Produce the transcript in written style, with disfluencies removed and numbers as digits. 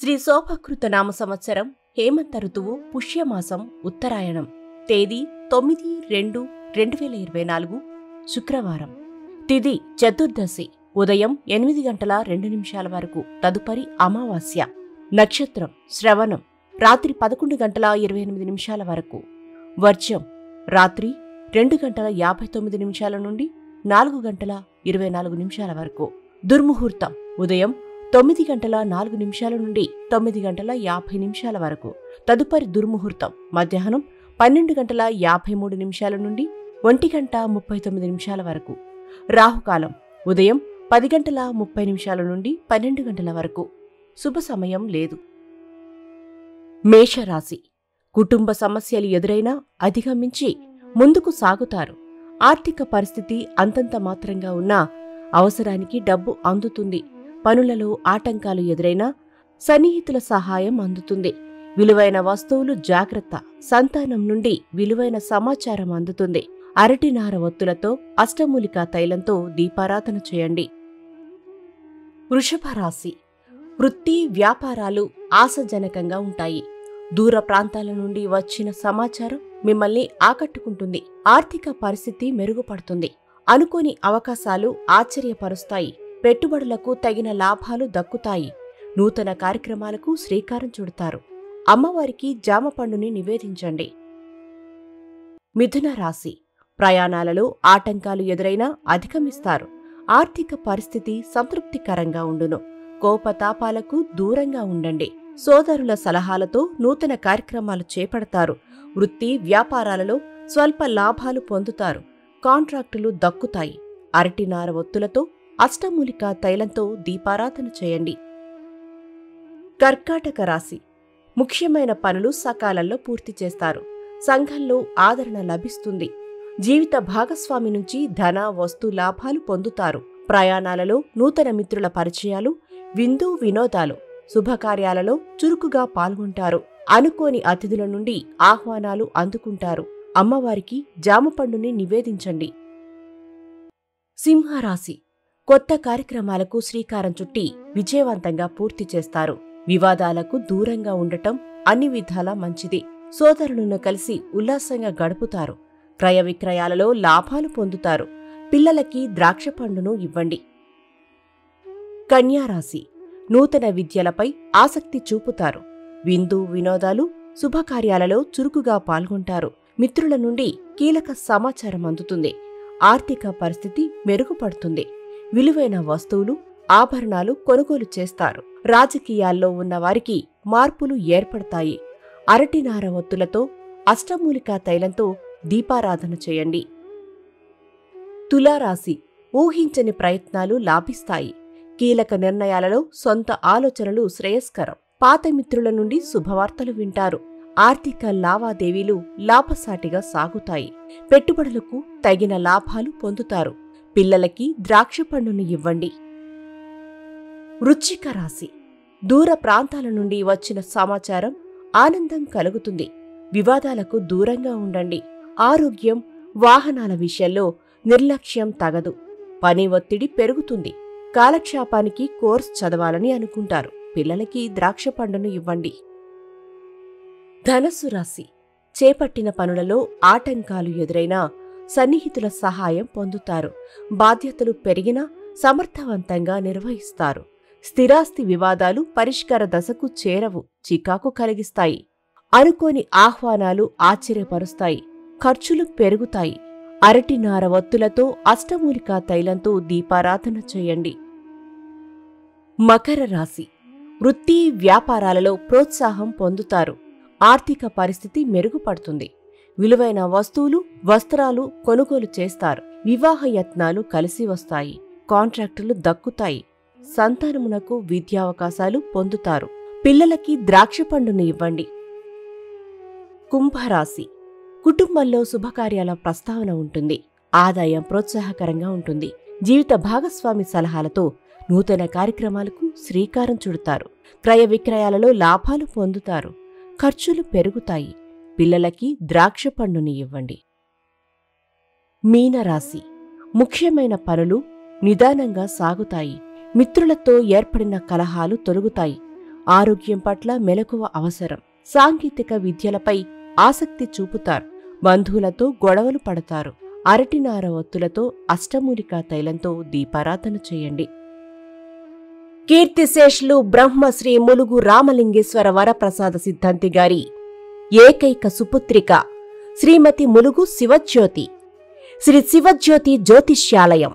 శ్రీ శోభకృత నామ సంవత్సరం హేమంత ఋతువు పుష్యమాసం ఉత్తరాయణం. తేదీ 9/2/2024 శుక్రవారం. తిథి చతుర్దశి. ఉదయం 8:02 వరకు. తదుపరి అమావాస్య. నక్షత్రం శ్రవణం. రాత్రి 11:28 వరకు. వర్జం రాత్రి 2:59 నుండి 4:24 వరకు. దుర్ముహూర్తం ఉదయం 9:04 నుండి 9:50 వరకు. తదుపరి దుర్ముహూర్తం మధ్యాహ్నం 12:53 నుండి 1:39 వరకు. రాహుకాలం ఉదయం 10:30 నుండి 12 వరకు. శుభ సమయం లేదు. మేషరాశి. కుటుంబ సమస్యలు ఎదురైనా అధిగమించి ముందుకు సాగుతారు. ఆర్థిక పరిస్థితి అంతంత మాత్రంగా ఉన్నా అవసరానికి డబ్బు అందుతుంది. పనులలో ఆటంకాలు ఎదురైనా సన్నిహితుల సహాయం అందుతుంది. విలువైన వస్తువులు జాగ్రత్త. సంతానం నుండి విలువైన సమాచారం అందుతుంది. అరటినార ఒత్తులతో అష్టమూలికా తైలంతో దీపారాధన చేయండి. వృషభ రాశి. వృత్తి వ్యాపారాలు ఆశాజనకంగా ఉంటాయి. దూర ప్రాంతాల నుండి వచ్చిన సమాచారం మిమ్మల్ని ఆకట్టుకుంటుంది. ఆర్థిక పరిస్థితి మెరుగుపడుతుంది. అనుకోని అవకాశాలు ఆశ్చర్యపరుస్తాయి. పెట్టుబడులకు తగిన లాభాలు దక్కుతాయి. నూతన కార్యక్రమాలకు శ్రీకారం చుడతారు. అమ్మవారికి జామపండుని నివేదించండి. మిథున రాశి. ప్రయాణాలలో ఆటంకాలు ఎదురైనా అధిగమిస్తారు. ఆర్థిక పరిస్థితి సంతృప్తికరంగా ఉండును. కోపతాపాలకు దూరంగా ఉండండి. సోదరుల సలహాలతో నూతన కార్యక్రమాలు చేపడతారు. వృత్తి వ్యాపారాలలో స్వల్ప లాభాలు పొందుతారు. కాంట్రాక్టులు దక్కుతాయి. అరటినార ఒత్తులతో అష్టమూలికా తైలంతో దీపారాధన చేయండి. కర్కాటక రాశి. ముఖ్యమైన పనులు సకాలంలో పూర్తి చేస్తారు. సంఘంలో ఆదరణ లభిస్తుంది. జీవిత భాగస్వామి నుంచి ధన వస్తు లాభాలు పొందుతారు. ప్రయాణాలలో నూతన మిత్రుల పరిచయాలు, విందు వినోదాలు, శుభకార్యాలలో చురుకుగా పాల్గొంటారు. అనుకోని అతిథుల నుండి ఆహ్వానాలు అందుకుంటారు. అమ్మవారికి జామపండుని నివేదించండి. సింహరాశి. కొత్త కార్యక్రమాలకు శ్రీకారం చుట్టి విజయవంతంగా పూర్తి చేస్తారు. వివాదాలకు దూరంగా ఉండటం అన్ని విధాలా మంచిది. సోదరులను కలిసి ఉల్లాసంగా గడుపుతారు. క్రయ విక్రయాలలో లాభాలు పొందుతారు. పిల్లలకి ద్రాక్ష పండును ఇవ్వండి. కన్యారాశి. నూతన విద్యలపై ఆసక్తి చూపుతారు. విందు వినోదాలు, శుభకార్యాలలో చురుకుగా పాల్గొంటారు. మిత్రుల నుండి కీలక సమాచారం అందుతుంది. ఆర్థిక పరిస్థితి మెరుగుపడుతుంది. విలువైన వస్తువులు, ఆభరణాలు కొనుగోలు చేస్తారు. రాజకీయాల్లో ఉన్నవారికి మార్పులు ఏర్పడతాయి. అరటినార ఒత్తులతో అష్టమూలికా తైలంతో దీపారాధన చేయండి. తులారాశి. ఊహించని ప్రయత్నాలు లాభిస్తాయి. కీలక నిర్ణయాలలో సొంత ఆలోచనలు శ్రేయస్కరం. పాత మిత్రుల నుండి శుభవార్తలు వింటారు. ఆర్థిక లావాదేవీలు లాభసాటిగా సాగుతాయి. పెట్టుబడులకు తగిన లాభాలు పొందుతారు. పిల్లలకి ద్రాక్ష పండును ఇవ్వండి. వృశ్చిక రాశి. దూర ప్రాంతాల నుండి వచ్చిన సమాచారం ఆనందం కలుగుతుంది. వివాదాలకు దూరంగా ఉండండి. ఆరోగ్యం, వాహనాల విషయంలో నిర్లక్ష్యం తగదు. పని ఒత్తిడి పెరుగుతుంది. కాలక్షేపానికి కోర్స్ చదవాలని అనుకుంటారు. పిల్లలకి ద్రాక్ష పండును ఇవ్వండి. ధనస్సు రాశి. చేపట్టిన పనులలో ఆటంకాలు ఎదురైనా సన్నిహితుల సహాయం పొందుతారు. బాధ్యతలు పెరిగినా సమర్థవంతంగా నిర్వహిస్తారు. స్థిరాస్తి వివాదాలు పరిష్కార దశకు చేరవు. చికాకు కలిగిస్తాయి. అనుకోని ఆహ్వానాలు ఆశ్చర్యపరుస్తాయి. ఖర్చులు పెరుగుతాయి. అరటినార ఒత్తులతో అష్టమూలికా తైలంతో దీపారాధన చేయండి. మకర రాశి. వృత్తి వ్యాపారాలలో ప్రోత్సాహం పొందుతారు. ఆర్థిక పరిస్థితి మెరుగుపడుతుంది. విలువైన వస్తువులు, వస్త్రాలు కొనుగోలు చేస్తారు. వివాహ యత్నాలు కలిసి వస్తాయి. కాంట్రాక్టులు దక్కుతాయి. సంతానమునకు విద్యావకాశాలు పొందుతారు. పిల్లలకి ద్రాక్ష పండును ఇవ్వండి. కుంభరాశి. కుటుంబంలో శుభకార్యాల ప్రస్తావన ఉంటుంది. ఆదాయం ప్రోత్సాహకరంగా ఉంటుంది. జీవిత భాగస్వామి సలహాలతో నూతన కార్యక్రమాలకు శ్రీకారం చుడతారు. క్రయ విక్రయాలలో లాభాలు పొందుతారు. ఖర్చులు పెరుగుతాయి. పిల్లలకి ద్రాక్ష పండుని ఇవ్వండి. మీనరాశి. ముఖ్యమైన పనులు నిదానంగా సాగుతాయి. మిత్రులతో ఏర్పడిన కలహాలు తొలగుతాయి. ఆరోగ్యం పట్ల మెలకువ అవసరం. సాంకేతిక విద్యలపై ఆసక్తి చూపుతారు. బంధువులతో గొడవలు పడతారు. అరటినార ఒత్తులతో అష్టమూలికా తైలంతో దీపారాధన చేయండి. కీర్తిశేషులు బ్రహ్మశ్రీ ములుగు రామలింగేశ్వర వరప్రసాద సిద్ధాంతి గారి ఏకైక సుపుత్రిక శ్రీమతి ములుగు శివజ్యోతి, శ్రీ శివజ్యోతి జ్యోతిష్యాలయం.